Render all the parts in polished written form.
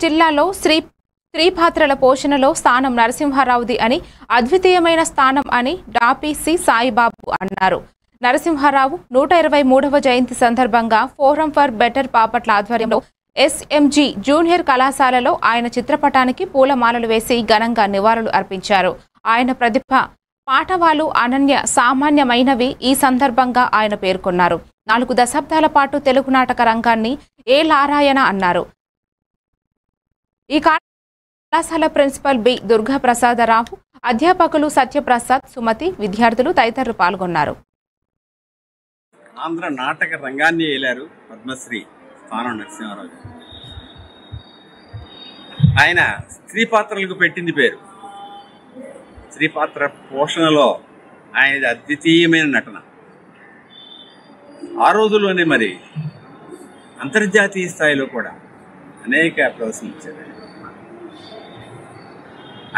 జిల్లాలో స్త్రీ పాత్రల పోషణలో స్థానం నరసింహారావుది అని, అద్వితీయమైన స్థానం అని డాపిసి సాయిబాబు అన్నారు. నరసింహారావు 123వ జయంతి సందర్భంగా ఫోరం ఫర్ బెటర్ బాపట్ల ఆధ్వర్యంలో ఎస్ఎంజీ జూనియర్ కళాశాలలో ఆయన చిత్రపటానికి పూలమాలలు వేసి ఘనంగా నివాళులు అర్పించారు. ఆయన ప్రతిభ, పాఠవాలు అనన్య సామాన్యమైనవి. ఈ సందర్భంగా ఆయన పేర్కొన్నారు. 4 దశాబ్దాల పాటు తెలుగు నాటక రంగాన్ని ఏలారాయణ అన్నారు. ఈ కళాశాల ప్రిన్సిపల్ బి దుర్గాప్రసాదరావు, అధ్యాపకులు సత్యప్రసాద్, సుమతి, విద్యార్థులు తదితరులు పాల్గొన్నారు. ఆంధ్ర నాటక రంగాన్ని ఏలారు పద్మశ్రీ స్థానం నరసింహారావు. ఆయన స్త్రీ పాత్రలకు పెట్టింది పేరు. స్త్రీ పాత్ర పోషణలో ఆయనది అద్వితీయమైన నటన. ఆ రోజుల్లోనే మరి అంతర్జాతీయ స్థాయిలో కూడా అనేక ప్రదర్శనలు.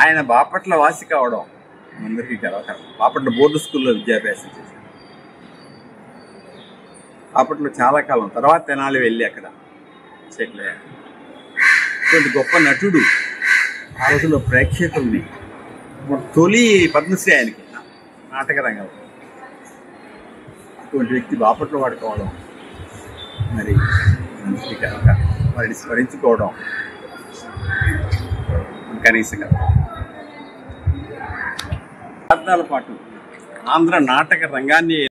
ఆయన బాపట్ల వాసి కావడం అందరికీ గర్వకారణం. బాపట్ల బోర్డు స్కూల్లో విద్యాభ్యాసం చేశారు. బాపట్ల చాలా కాలం తర్వాత తెనాలి వెళ్ళి అక్కడ సెటిల్ అయ్యారు. ఇటువంటి గొప్ప నటుడు ఆ రోజుల్లో ప్రేక్షకుల్ని తొలి పద్మశ్రీ ఆయనకి నాటక రంగంలో. అటువంటి వ్యక్తి బాపట్ల వాడుకోవడం మరి మంచి కనుక వారిని స్మరించుకోవడం కనీసం కదా. దశాబ్దాల పాటు ఆంధ్ర నాటక రంగాన్ని